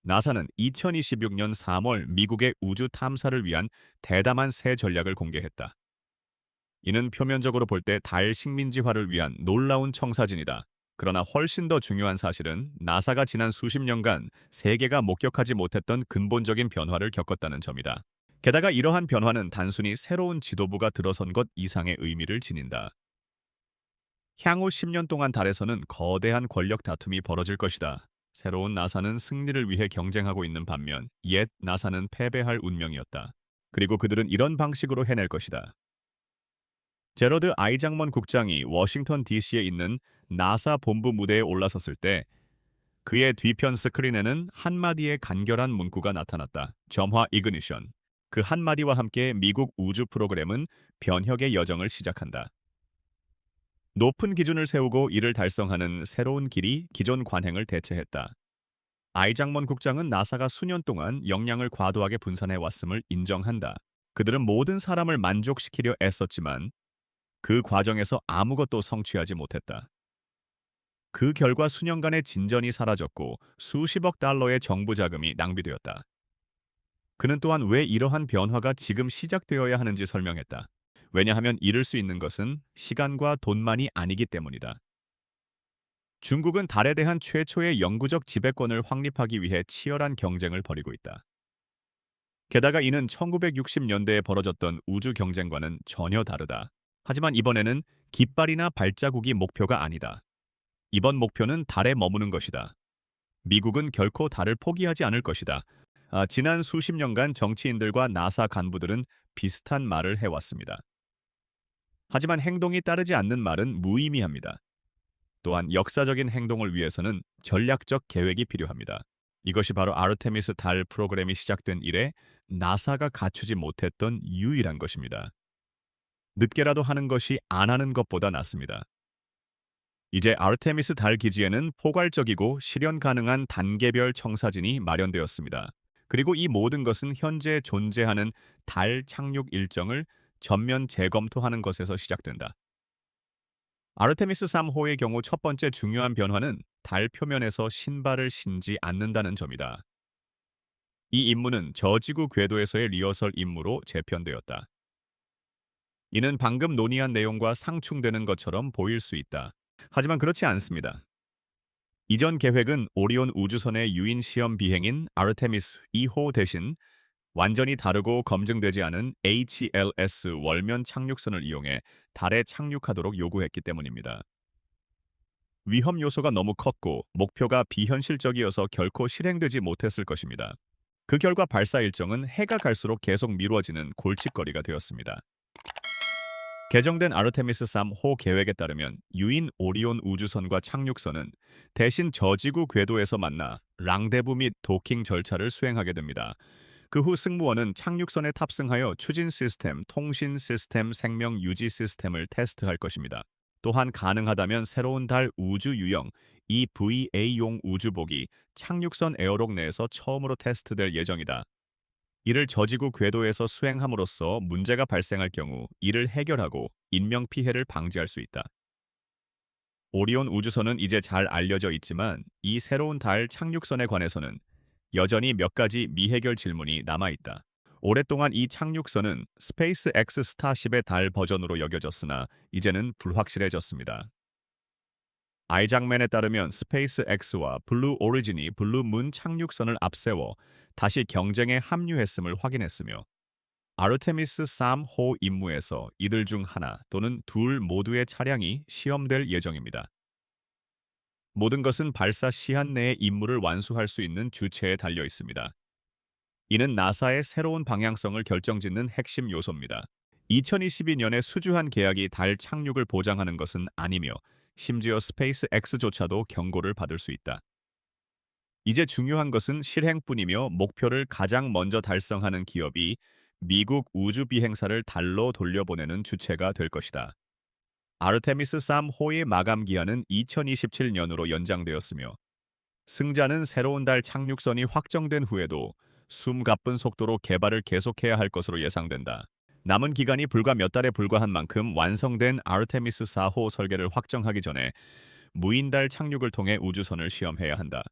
나사는 2026년 3월 미국의 우주 탐사를 위한 대담한 새 전략을 공개했다. 이는 표면적으로 볼 때 달 식민지화를 위한 놀라운 청사진이다. 그러나 훨씬 더 중요한 사실은 나사가 지난 수십 년간 세계가 목격하지 못했던 근본적인 변화를 겪었다는 점이다. 게다가 이러한 변화는 단순히 새로운 지도부가 들어선 것 이상의 의미를 지닌다. 향후 10년 동안 달에서는 거대한 권력 다툼이 벌어질 것이다. 새로운 나사는 승리를 위해 경쟁하고 있는 반면 옛 나사는 패배할 운명이었다. 그리고 그들은 이런 방식으로 해낼 것이다. 제러드 아이장먼 국장이 워싱턴 DC에 있는 나사 본부 무대에 올라섰을 때 그의 뒤편 스크린에는 한마디의 간결한 문구가 나타났다. 점화 이그니션. 그 한마디와 함께 미국 우주 프로그램은 변혁의 여정을 시작한다. 높은 기준을 세우고 이를 달성하는 새로운 길이 기존 관행을 대체했다. 아이장먼 국장은 나사가 수년 동안 역량을 과도하게 분산해 왔음을 인정한다. 그들은 모든 사람을 만족시키려 애썼지만 그 과정에서 아무것도 성취하지 못했다. 그 결과 수년간의 진전이 사라졌고 수십억 달러의 정부 자금이 낭비되었다. 그는 또한 왜 이러한 변화가 지금 시작되어야 하는지 설명했다. 왜냐하면 이룰 수 있는 것은 시간과 돈만이 아니기 때문이다. 중국은 달에 대한 최초의 영구적 지배권을 확립하기 위해 치열한 경쟁을 벌이고 있다. 게다가 이는 1960년대에 벌어졌던 우주 경쟁과는 전혀 다르다. 하지만 이번에는 깃발이나 발자국이 목표가 아니다. 이번 목표는 달에 머무는 것이다. 미국은 결코 달을 포기하지 않을 것이다. 지난 수십 년간 정치인들과 나사 간부들은 비슷한 말을 해왔습니다. 하지만 행동이 따르지 않는 말은 무의미합니다. 또한 역사적인 행동을 위해서는 전략적 계획이 필요합니다. 이것이 바로 아르테미스 달 프로그램이 시작된 이래 나사가 갖추지 못했던 유일한 것입니다. 늦게라도 하는 것이 안 하는 것보다 낫습니다. 이제 아르테미스 달 기지에는 포괄적이고 실현 가능한 단계별 청사진이 마련되었습니다. 그리고 이 모든 것은 현재 존재하는 달 착륙 일정을 전면 재검토하는 것에서 시작된다. 아르테미스 3호의 경우 첫 번째 중요한 변화는 달 표면에서 신발을 신지 않는다는 점이다. 이 임무는 저지구 궤도에서의 리허설 임무로 재편되었다. 이는 방금 논의한 내용과 상충되는 것처럼 보일 수 있다. 하지만 그렇지 않습니다. 이전 계획은 오리온 우주선의 유인 시험 비행인 아르테미스 2호 대신 완전히 다르고 검증되지 않은 HLS 월면 착륙선을 이용해 달에 착륙하도록 요구했기 때문입니다. 위험 요소가 너무 컸고 목표가 비현실적이어서 결코 실행되지 못했을 것입니다. 그 결과 발사 일정은 해가 갈수록 계속 미뤄지는 골칫거리가 되었습니다. 개정된 아르테미스 3호 계획에 따르면 유인 오리온 우주선과 착륙선은 대신 저지구 궤도에서 만나 랑데부 및 도킹 절차를 수행하게 됩니다. 그 후 승무원은 착륙선에 탑승하여 추진 시스템, 통신 시스템, 생명 유지 시스템을 테스트할 것입니다. 또한 가능하다면 새로운 달 우주 유형 EVA용 우주복이 착륙선 에어록 내에서 처음으로 테스트될 예정이다. 이를 저지구 궤도에서 수행함으로써 문제가 발생할 경우 이를 해결하고 인명 피해를 방지할 수 있다. 오리온 우주선은 이제 잘 알려져 있지만 이 새로운 달 착륙선에 관해서는 여전히 몇 가지 미해결 질문이 남아 있다. 오랫동안 이 착륙선은 스페이스 X 스타쉽의 달 버전으로 여겨졌으나 이제는 불확실해졌습니다. 아이작맨에 따르면 스페이스 X와 블루 오리진이 블루 문 착륙선을 앞세워 다시 경쟁에 합류했음을 확인했으며 아르테미스 3호 임무에서 이들 중 하나 또는 둘 모두의 차량이 시험될 예정입니다. 모든 것은 발사 시한 내에 임무를 완수할 수 있는 주체에 달려 있습니다. 이는 나사의 새로운 방향성을 결정짓는 핵심 요소입니다. 2022년에 수주한 계약이 달 착륙을 보장하는 것은 아니며 심지어 스페이스 X조차도 경고를 받을 수 있다. 이제 중요한 것은 실행뿐이며 목표를 가장 먼저 달성하는 기업이 미국 우주 비행사를 달로 돌려보내는 주체가 될 것이다. 아르테미스 3호의 마감 기한은 2027년으로 연장되었으며 승자는 새로운 달 착륙선이 확정된 후에도 숨가쁜 속도로 개발을 계속해야 할 것으로 예상된다. 남은 기간이 불과 몇 달에 불과한 만큼 완성된 아르테미스 4호 설계를 확정하기 전에 무인달 착륙을 통해 우주선을 시험해야 한다.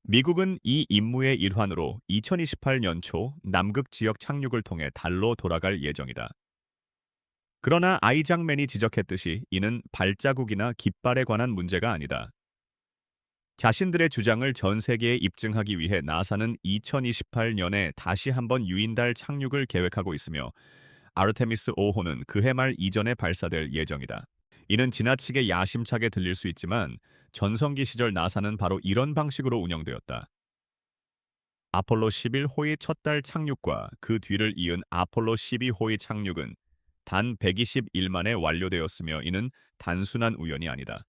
미국은 이 임무의 일환으로 2028년 초 남극 지역 착륙을 통해 달로 돌아갈 예정이다. 그러나 아이작맨이 지적했듯이 이는 발자국이나 깃발에 관한 문제가 아니다. 자신들의 주장을 전 세계에 입증하기 위해 나사는 2028년에 다시 한번 유인달 착륙을 계획하고 있으며 아르테미스 5호는 그해 말 이전에 발사될 예정이다. 이는 지나치게 야심차게 들릴 수 있지만 전성기 시절 나사는 바로 이런 방식으로 운영되었다. 아폴로 11호의 첫 달 착륙과 그 뒤를 이은 아폴로 12호의 착륙은 단 121 만에 완료되었으며 이는 단순한 우연이 아니다.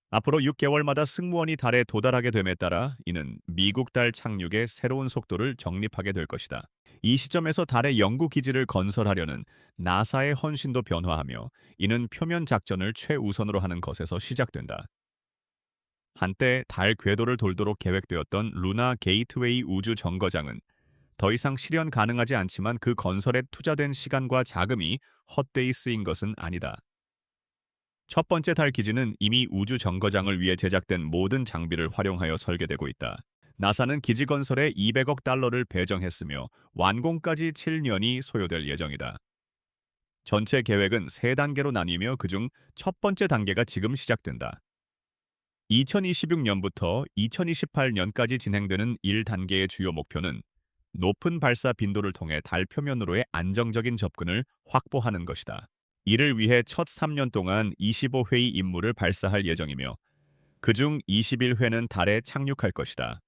앞으로 6개월마다 승무원이 달에 도달하게 됨에 따라 이는 미국 달 착륙의 새로운 속도를 정립하게 될 것이다. 이 시점에서 달의 연구 기지를 건설하려는 나사의 헌신도 변화하며 이는 표면 작전을 최우선으로 하는 것에서 시작된다. 한때 달 궤도를 돌도록 계획되었던 루나 게이트웨이 우주 정거장은 더 이상 실현 가능하지 않지만 그 건설에 투자된 시간과 자금이 헛되이 쓰인 것은 아니다. 첫 번째 달 기지는 이미 우주 정거장을 위해 제작된 모든 장비를 활용하여 설계되고 있다. 나사는 기지 건설에 200억 달러를 배정했으며 완공까지 7년이 소요될 예정이다. 전체 계획은 3단계로 나뉘며 그중 첫 번째 단계가 지금 시작된다. 2026년부터 2028년까지 진행되는 1단계의 주요 목표는 높은 발사 빈도를 통해 달 표면으로의 안정적인 접근을 확보하는 것이다. 이를 위해 첫 3년 동안 25회의 임무를 발사할 예정이며 그중 21회는 달에 착륙할 것이다.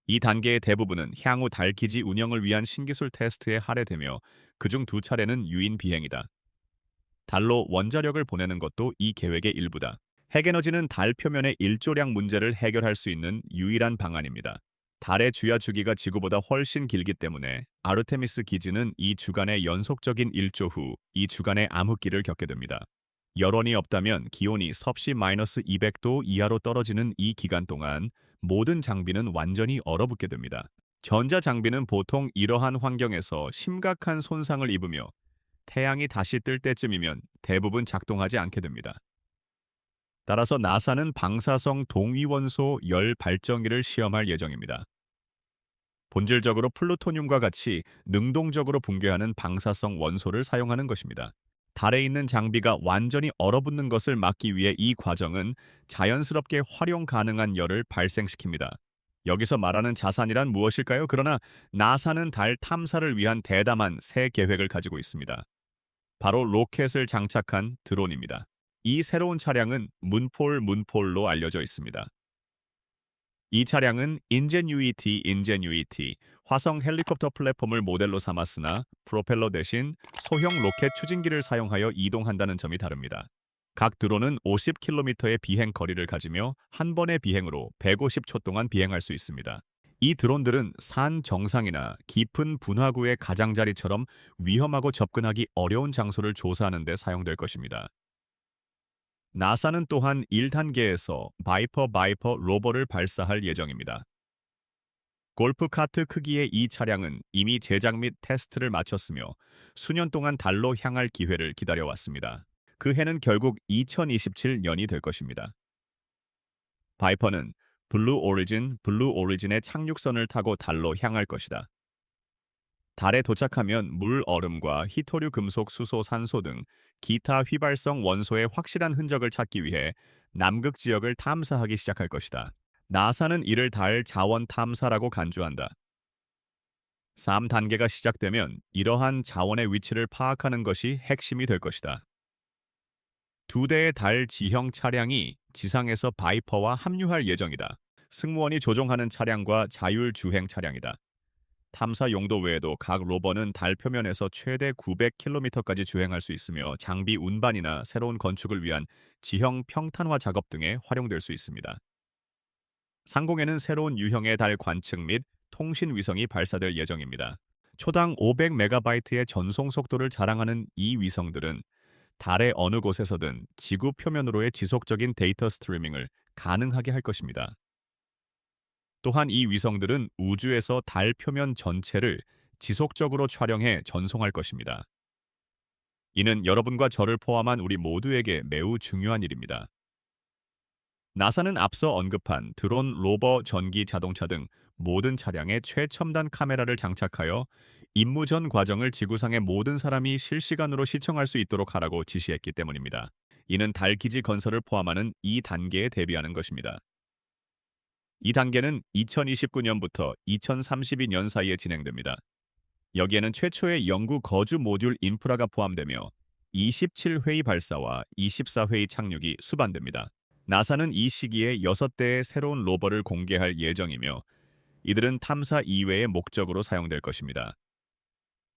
이 단계의 대부분은 향후 달 기지 운영을 위한 신기술 테스트에 할애되며 그중 2차례는 유인 비행이다. 달로 원자력을 보내는 것도 이 계획의 일부다. 핵에너지는 달 표면의 일조량 문제를 해결할 수 있는 유일한 방안입니다. 달의 주야 주기가 지구보다 훨씬 길기 때문에 아르테미스 기지는 이 주간의 연속적인 일조 후 이 주간의 암흑기를 겪게 됩니다. 열원이 없다면 기온이 섭씨 마이너스 200도 이하로 떨어지는 이 기간 동안 모든 장비는 완전히 얼어붙게 됩니다. 전자 장비는 보통 이러한 환경에서 심각한 손상을 입으며 태양이 다시 뜰 때쯤이면 대부분 작동하지 않게 됩니다. 따라서 나사는 방사성 동위원소 열 발전기를 시험할 예정입니다. 본질적으로 플루토늄과 같이 능동적으로 붕괴하는 방사성 원소를 사용하는 것입니다. 달에 있는 장비가 완전히 얼어붙는 것을 막기 위해 이 과정은 자연스럽게 활용 가능한 열을 발생시킵니다. 여기서 말하는 자산이란 무엇일까요? 그러나 나사는 달 탐사를 위한 대담한 새 계획을 가지고 있습니다. 바로 로켓을 장착한 드론입니다. 이 새로운 차량은 문폴로 알려져 있습니다. 이 차량은 인제뉴이티 화성 헬리콥터 플랫폼을 모델로 삼았으나 프로펠러 대신 소형 로켓 추진기를 사용하여 이동한다는 점이 다릅니다. 각 드론은 50km의 비행 거리를 가지며 한 번의 비행으로 150초 동안 비행할 수 있습니다. 이 드론들은 산 정상이나 깊은 분화구의 가장자리처럼 위험하고 접근하기 어려운 장소를 조사하는 데 사용될 것입니다. 나사는 또한 1단계에서 바이퍼 로버를 발사할 예정입니다. 골프 카트 크기의 이 차량은 이미 제작 및 테스트를 마쳤으며 수년 동안 달로 향할 기회를 기다려왔습니다. 그 해는 결국 2027년이 될 것입니다. 바이퍼는 블루 오리진의 착륙선을 타고 달로 향할 것이다. 달에 도착하면 물, 얼음과 히토류 금속, 수소, 산소 등 기타 휘발성 원소의 확실한 흔적을 찾기 위해 남극 지역을 탐사하기 시작할 것이다. 나사는 이를 달 자원 탐사라고 간주한다. 3단계가 시작되면 이러한 자원의 위치를 파악하는 것이 핵심이 될 것이다. 2대의 달 지형 차량이 지상에서 바이퍼와 합류할 예정이다. 승무원이 조종하는 차량과 자율 주행 차량이다. 탐사 용도 외에도 각 로버는 달 표면에서 최대 900km까지 주행할 수 있으며 장비 운반이나 새로운 건축을 위한 지형 평탄화 작업 등에 활용될 수 있습니다. 상공에는 새로운 유형의 달 관측 및 통신 위성이 발사될 예정입니다. 초당 500MB의 전송 속도를 자랑하는 이 위성들은 달의 어느 곳에서든 지구 표면으로의 지속적인 데이터 스트리밍을 가능하게 할 것입니다. 또한 이 위성들은 우주에서 달 표면 전체를 지속적으로 촬영해 전송할 것입니다. 이는 여러분과 저를 포함한 우리 모두에게 매우 중요한 일입니다. 나사는 앞서 언급한 드론, 로버, 전기 자동차 등 모든 차량에 최첨단 카메라를 장착하여 임무 전 과정을 지구상의 모든 사람이 실시간으로 시청할 수 있도록 하라고 지시했기 때문입니다. 이는 달 기지 건설을 포함하는 2단계에 대비하는 것입니다. 이 단계는 2029년부터 2032년 사이에 진행됩니다. 여기에는 최초의 영구 거주 모듈 인프라가 포함되며 27회의 발사와 24회의 착륙이 수반됩니다. 나사는 이 시기에 6대의 새로운 로버를 공개할 예정이며 이들은 탐사 이외의 목적으로 사용될 것입니다.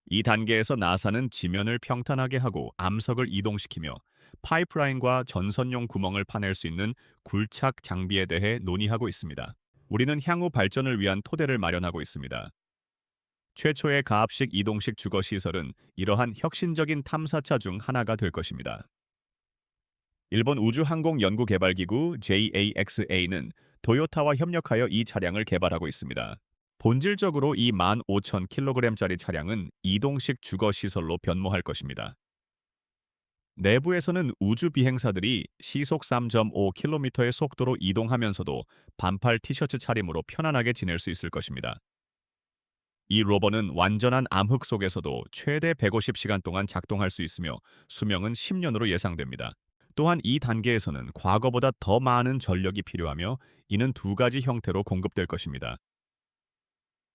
이 단계에서 나사는 지면을 평탄하게 하고 암석을 이동시키며 파이프라인과 전선용 구멍을 파낼 수 있는 굴착 장비에 대해 논의하고 있습니다. 우리는 향후 발전을 위한 토대를 마련하고 있습니다. 최초의 가압식 이동식 주거 시설은 이러한 혁신적인 탐사차 중 하나가 될 것입니다. 일본 우주항공연구개발기구 JAXA는 도요타와 협력하여 이 차량을 개발하고 있습니다. 본질적으로 이 15,000kg짜리 차량은 이동식 주거 시설로 변모할 것입니다. 내부에서는 우주 비행사들이 시속 3.5km의 속도로 이동하면서도 반팔 티셔츠 차림으로 편안하게 지낼 수 있을 것입니다. 이 로버는 완전한 암흑 속에서도 최대 150시간 동안 작동할 수 있으며 수명은 10년으로 예상됩니다. 또한 이 단계에서는 과거보다 더 많은 전력이 필요하며 이는 두 가지 형태로 공급될 것입니다.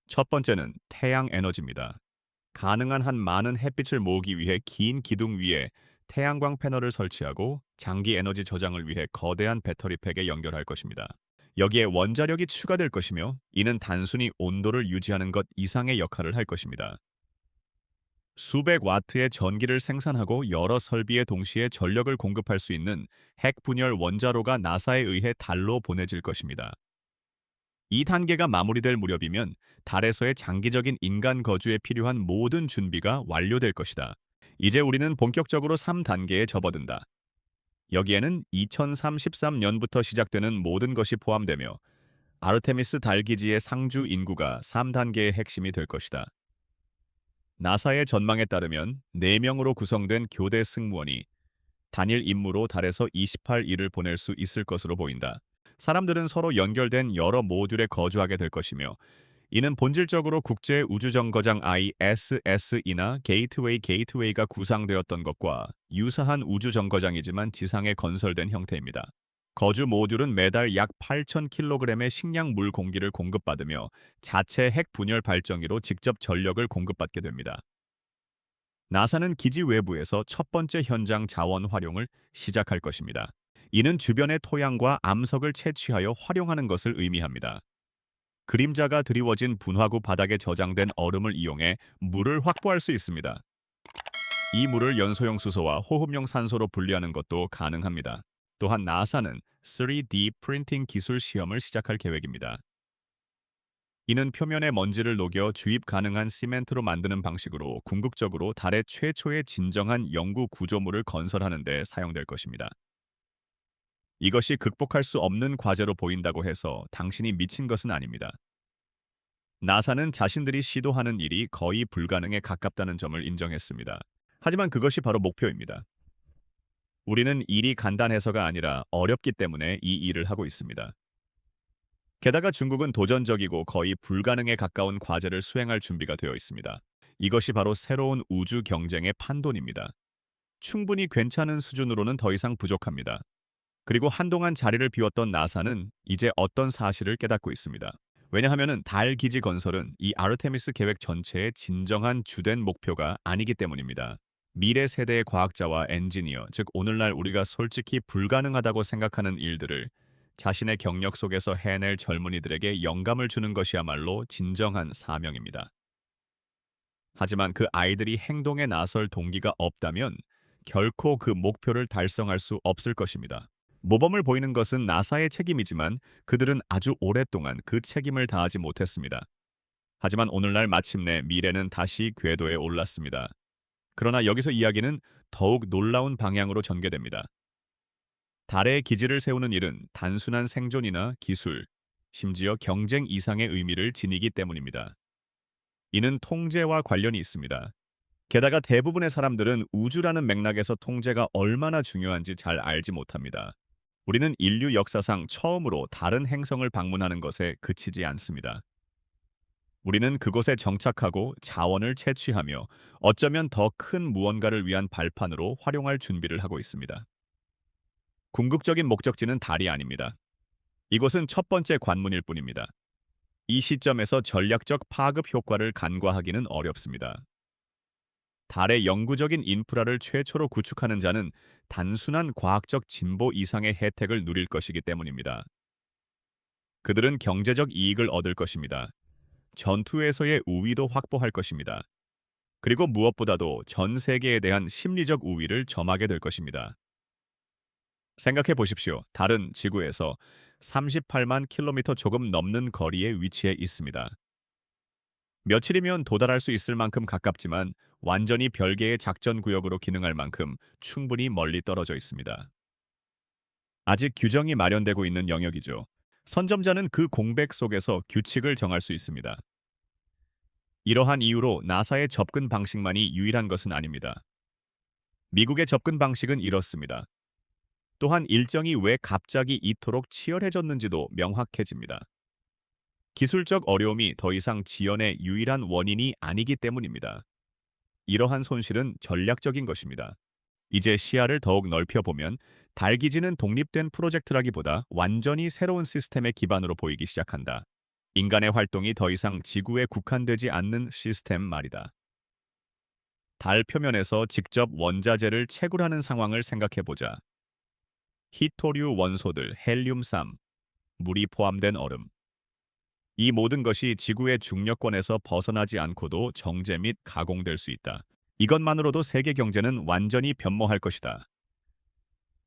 첫 번째는 태양 에너지입니다. 가능한 한 많은 햇빛을 모으기 위해 긴 기둥 위에 태양광 패널을 설치하고 장기 에너지 저장을 위해 거대한 배터리 팩에 연결할 것입니다. 여기에 원자력이 추가될 것이며 이는 단순히 온도를 유지하는 것 이상의 역할을 할 것입니다. 수백 와트의 전기를 생산하고 여러 설비에 동시에 전력을 공급할 수 있는 핵 분열 원자로가 나사에 의해 달로 보내질 것입니다. 이 단계가 마무리될 무렵이면 달에서의 장기적인 인간 거주에 필요한 모든 준비가 완료될 것이다. 이제 우리는 본격적으로 3단계에 접어든다. 여기에는 2033년부터 시작되는 모든 것이 포함되며 아르테미스 달 기지의 상주 인구가 3단계의 핵심이 될 것이다. 나사의 전망에 따르면 4명으로 구성된 교대 승무원이 단일 임무로 달에서 28일을 보낼 수 있을 것으로 보인다. 사람들은 서로 연결된 여러 모듈에 거주하게 될 것이며 이는 본질적으로 국제 우주정거장 ISS이나 게이트웨이가 구상되었던 것과 유사한 우주정거장이지만 지상에 건설된 형태입니다. 거주 모듈은 매달 약 8,000kg의 식량 물 공기를 공급받으며 자체 핵 분열 발전기로 직접 전력을 공급받게 됩니다. 나사는 기지 외부에서 첫 번째 현장 자원 활용을 시작할 것입니다. 이는 주변의 토양과 암석을 채취하여 활용하는 것을 의미합니다. 그림자가 드리워진 분화구 바닥에 저장된 얼음을 이용해 물을 확보할 수 있습니다. 이 물을 연소용 수소와 호흡용 산소로 분리하는 것도 가능합니다. 또한 나사는 3D 프린팅 기술 시험을 시작할 계획입니다. 이는 표면의 먼지를 녹여 주입 가능한 시멘트로 만드는 방식으로 궁극적으로 달의 최초의 진정한 영구 구조물을 건설하는 데 사용될 것입니다. 이것이 극복할 수 없는 과제로 보인다고 해서 당신이 미친 것은 아닙니다. 나사는 자신들이 시도하는 일이 거의 불가능에 가깝다는 점을 인정했습니다. 하지만 그것이 바로 목표입니다. 우리는 일이 간단해서가 아니라 어렵기 때문에 이 일을 하고 있습니다. 게다가 중국은 도전적이고 거의 불가능에 가까운 과제를 수행할 준비가 되어 있습니다. 이것이 바로 새로운 우주 경쟁의 판돈입니다. 충분히 괜찮은 수준으로는 더 이상 부족합니다. 그리고 한동안 자리를 비웠던 나사는 이제 어떤 사실을 깨닫고 있습니다. 왜냐하면 달 기지 건설은 이 아르테미스 계획 전체의 진정한 주된 목표가 아니기 때문입니다. 미래 세대의 과학자와 엔지니어, 즉 오늘날 우리가 솔직히 불가능하다고 생각하는 일들을 자신의 경력 속에서 해낼 젊은이들에게 영감을 주는 것이야말로 진정한 사명입니다. 하지만 그 아이들이 행동에 나설 동기가 없다면 결코 그 목표를 달성할 수 없을 것입니다. 모범을 보이는 것은 나사의 책임이지만 그들은 아주 오랫동안 그 책임을 다하지 못했습니다. 하지만 오늘날 마침내 미래는 다시 궤도에 올랐습니다. 그러나 여기서 이야기는 더욱 놀라운 방향으로 전개됩니다. 달에 기지를 세우는 일은 단순한 생존이나 기술, 심지어 경쟁 이상의 의미를 지니기 때문입니다. 이는 통제와 관련이 있습니다. 게다가 대부분의 사람들은 우주라는 맥락에서 통제가 얼마나 중요한지 잘 알지 못합니다. 우리는 인류 역사상 처음으로 다른 행성을 방문하는 것에 그치지 않습니다. 우리는 그곳에 정착하고 자원을 채취하며 어쩌면 더 큰 무언가를 위한 발판으로 활용할 준비를 하고 있습니다. 궁극적인 목적지는 달이 아닙니다. 이곳은 첫 번째 관문일 뿐입니다. 이 시점에서 전략적 파급 효과를 간과하기는 어렵습니다. 달의 영구적인 인프라를 최초로 구축하는 자는 단순한 과학적 진보 이상의 혜택을 누릴 것이기 때문입니다. 그들은 경제적 이익을 얻을 것입니다. 전투에서의 우위도 확보할 것입니다. 그리고 무엇보다도 전 세계에 대한 심리적 우위를 점하게 될 것입니다. 생각해 보십시오. 달은 지구에서 38만 킬로미터 조금 넘는 거리에 위치해 있습니다. 며칠이면 도달할 수 있을 만큼 가깝지만 완전히 별개의 작전 구역으로 기능할 만큼 충분히 멀리 떨어져 있습니다. 아직 규정이 마련되고 있는 영역이죠. 선점자는 그 공백 속에서 규칙을 정할 수 있습니다. 이러한 이유로 나사의 접근 방식만이 유일한 것은 아닙니다. 미국의 접근 방식은 이렇습니다. 또한 일정이 왜 갑자기 이토록 치열해졌는지도 명확해집니다. 기술적 어려움이 더 이상 지연의 유일한 원인이 아니기 때문입니다. 이러한 손실은 전략적인 것입니다. 이제 시야를 더욱 넓혀보면 달 기지는 독립된 프로젝트라기보다 완전히 새로운 시스템의 기반으로 보이기 시작한다. 인간의 활동이 더 이상 지구에 국한되지 않는 시스템 말이다. 달 표면에서 직접 원자재를 채굴하는 상황을 생각해보자. 히토류 원소들, 헬륨-3, 물이 포함된 얼음. 이 모든 것이 지구의 중력권에서 벗어나지 않고도 정제 및 가공될 수 있다. 이것만으로도 세계 경제는 완전히 변모할 것이다.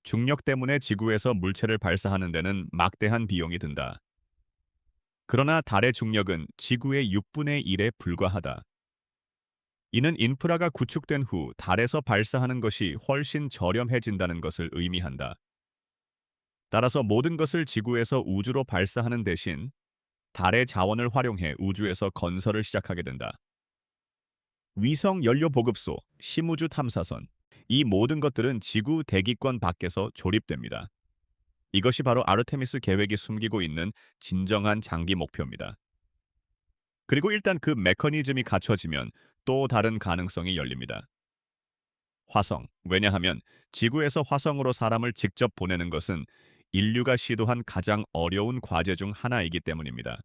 중력 때문에 지구에서 물체를 발사하는 데는 막대한 비용이 든다. 그러나 달의 중력은 지구의 6분의 1에 불과하다. 이는 인프라가 구축된 후 달에서 발사하는 것이 훨씬 저렴해진다는 것을 의미한다. 따라서 모든 것을 지구에서 우주로 발사하는 대신 달의 자원을 활용해 우주에서 건설을 시작하게 된다. 위성 연료 보급소, 심우주 탐사선, 이 모든 것들은 지구 대기권 밖에서 조립됩니다. 이것이 바로 아르테미스 계획이 숨기고 있는 진정한 장기 목표입니다. 그리고 일단 그 메커니즘이 갖춰지면 또 다른 가능성이 열립니다. 화성. 왜냐하면 지구에서 화성으로 사람을 직접 보내는 것은 인류가 시도한 가장 어려운 과제 중 하나이기 때문입니다.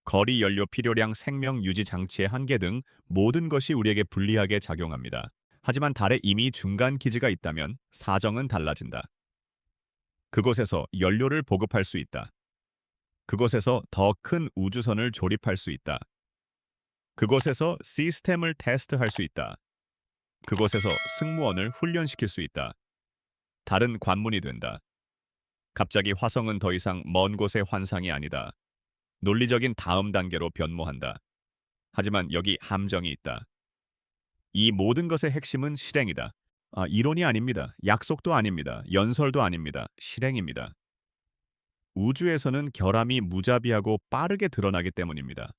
거리 연료 필요량 생명 유지 장치의 한계 등 모든 것이 우리에게 불리하게 작용합니다. 하지만 달에 이미 중간 기지가 있다면 사정은 달라진다. 그곳에서 연료를 보급할 수 있다. 그곳에서 더 큰 우주선을 조립할 수 있다. 그곳에서 시스템을 테스트할 수 있다. 그곳에서 승무원을 훈련시킬 수 있다. 달은 관문이 된다. 갑자기 화성은 더 이상 먼 곳의 환상이 아니다. 논리적인 다음 단계로 변모한다. 하지만 여기 함정이 있다. 이 모든 것의 핵심은 실행이다. 이론이 아닙니다. 약속도 아닙니다. 연설도 아닙니다. 실행입니다. 우주에서는 결함이 무자비하고 빠르게 드러나기 때문입니다.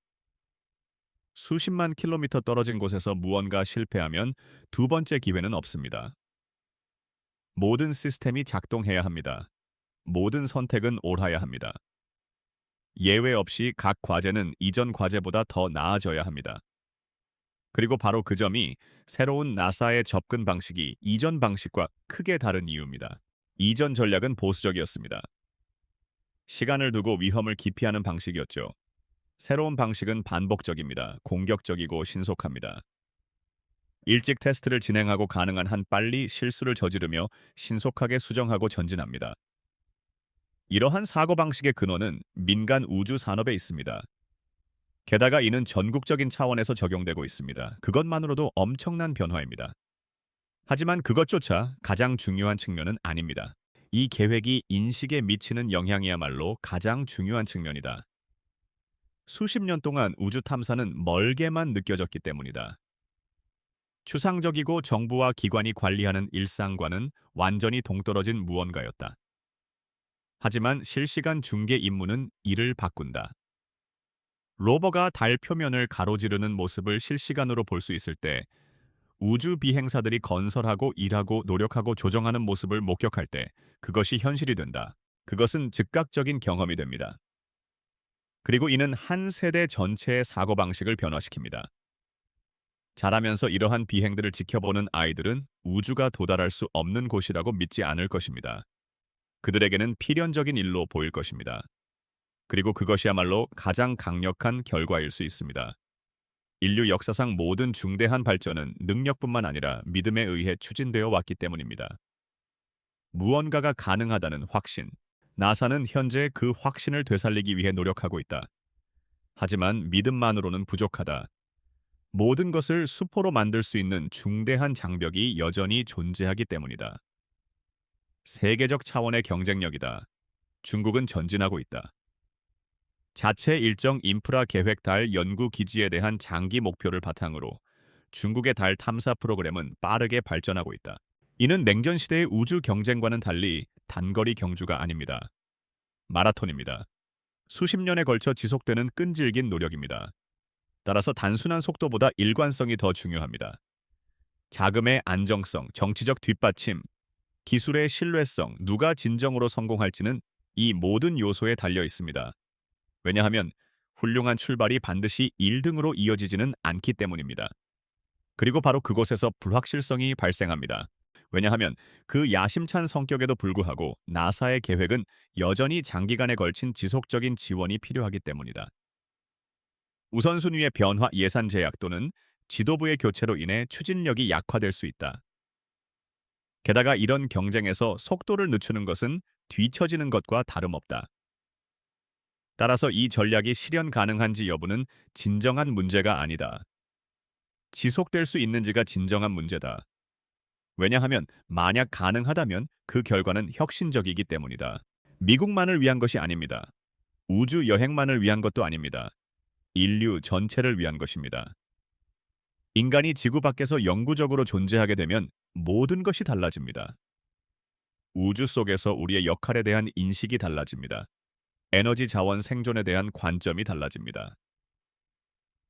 수십만 킬로미터 떨어진 곳에서 무언가 실패하면 두 번째 기회는 없습니다. 모든 시스템이 작동해야 합니다. 모든 선택은 옳아야 합니다. 예외 없이 각 과제는 이전 과제보다 더 나아져야 합니다. 그리고 바로 그 점이 새로운 나사의 접근 방식이 이전 방식과 크게 다른 이유입니다. 이전 전략은 보수적이었습니다. 시간을 두고 위험을 기피하는 방식이었죠. 새로운 방식은 반복적입니다. 공격적이고 신속합니다. 일찍 테스트를 진행하고 가능한 한 빨리 실수를 저지르며 신속하게 수정하고 전진합니다. 이러한 사고방식의 근원은 민간 우주 산업에 있습니다. 게다가 이는 전국적인 차원에서 적용되고 있습니다. 그것만으로도 엄청난 변화입니다. 하지만 그것조차 가장 중요한 측면은 아닙니다. 이 계획이 인식에 미치는 영향이야말로 가장 중요한 측면이다. 수십 년 동안 우주 탐사는 멀게만 느껴졌기 때문이다. 추상적이고 정부와 기관이 관리하는 일상과는 완전히 동떨어진 무언가였다. 하지만 실시간 중계 임무는 이를 바꾼다. 로버가 달 표면을 가로지르는 모습을 실시간으로 볼 수 있을 때, 우주 비행사들이 건설하고 일하고 노력하고 조정하는 모습을 목격할 때, 그것이 현실이 된다. 그것은 즉각적인 경험이 됩니다. 그리고 이는 한 세대 전체의 사고방식을 변화시킵니다. 자라면서 이러한 비행들을 지켜보는 아이들은 우주가 도달할 수 없는 곳이라고 믿지 않을 것입니다. 그들에게는 필연적인 일로 보일 것입니다. 그리고 그것이야말로 가장 강력한 결과일 수 있습니다. 인류 역사상 모든 중대한 발전은 능력뿐만 아니라 믿음에 의해 추진되어 왔기 때문입니다. 무언가가 가능하다는 확신. 나사는 현재 그 확신을 되살리기 위해 노력하고 있다. 하지만 믿음만으로는 부족하다. 모든 것을 수포로 만들 수 있는 중대한 장벽이 여전히 존재하기 때문이다. 세계적 차원의 경쟁력이다. 중국은 전진하고 있다. 자체 일정 인프라 계획 달 연구 기지에 대한 장기 목표를 바탕으로 중국의 달 탐사 프로그램은 빠르게 발전하고 있다. 이는 냉전 시대의 우주 경쟁과는 달리 단거리 경주가 아닙니다. 마라톤입니다. 수십 년에 걸쳐 지속되는 끈질긴 노력입니다. 따라서 단순한 속도보다 일관성이 더 중요합니다. 자금의 안정성, 정치적 뒷받침, 기술의 신뢰성, 누가 진정으로 성공할지는 이 모든 요소에 달려 있습니다. 왜냐하면 훌륭한 출발이 반드시 1등으로 이어지지는 않기 때문입니다. 그리고 바로 그곳에서 불확실성이 발생합니다. 왜냐하면 그 야심찬 성격에도 불구하고 나사의 계획은 여전히 장기간에 걸친 지속적인 지원이 필요하기 때문이다. 우선순위의 변화, 예산 제약 또는 지도부의 교체로 인해 추진력이 약화될 수 있다. 게다가 이런 경쟁에서 속도를 늦추는 것은 뒤처지는 것과 다름없다. 따라서 이 전략이 실현 가능한지 여부는 진정한 문제가 아니다. 지속될 수 있는지가 진정한 문제다. 왜냐하면 만약 가능하다면 그 결과는 혁신적이기 때문이다. 미국만을 위한 것이 아닙니다. 우주 여행만을 위한 것도 아닙니다. 인류 전체를 위한 것입니다. 인간이 지구 밖에서 영구적으로 존재하게 되면 모든 것이 달라집니다. 우주 속에서 우리의 역할에 대한 인식이 달라집니다. 에너지 자원 생존에 대한 관점이 달라집니다.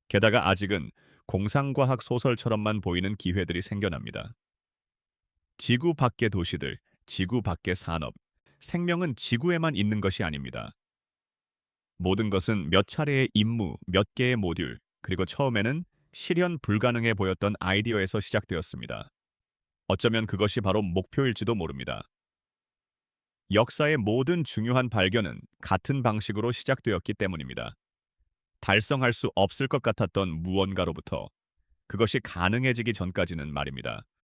게다가 아직은 공상과학 소설처럼만 보이는 기회들이 생겨납니다. 지구 밖의 도시들, 지구 밖의 산업, 생명은 지구에만 있는 것이 아닙니다. 모든 것은 몇 차례의 임무, 몇 개의 모듈, 그리고 처음에는 실현 불가능해 보였던 아이디어에서 시작되었습니다. 어쩌면 그것이 바로 목표일지도 모릅니다. 역사의 모든 중요한 발견은 같은 방식으로 시작되었기 때문입니다. 달성할 수 없을 것 같았던 무언가로부터 그것이 가능해지기 전까지는 말입니다.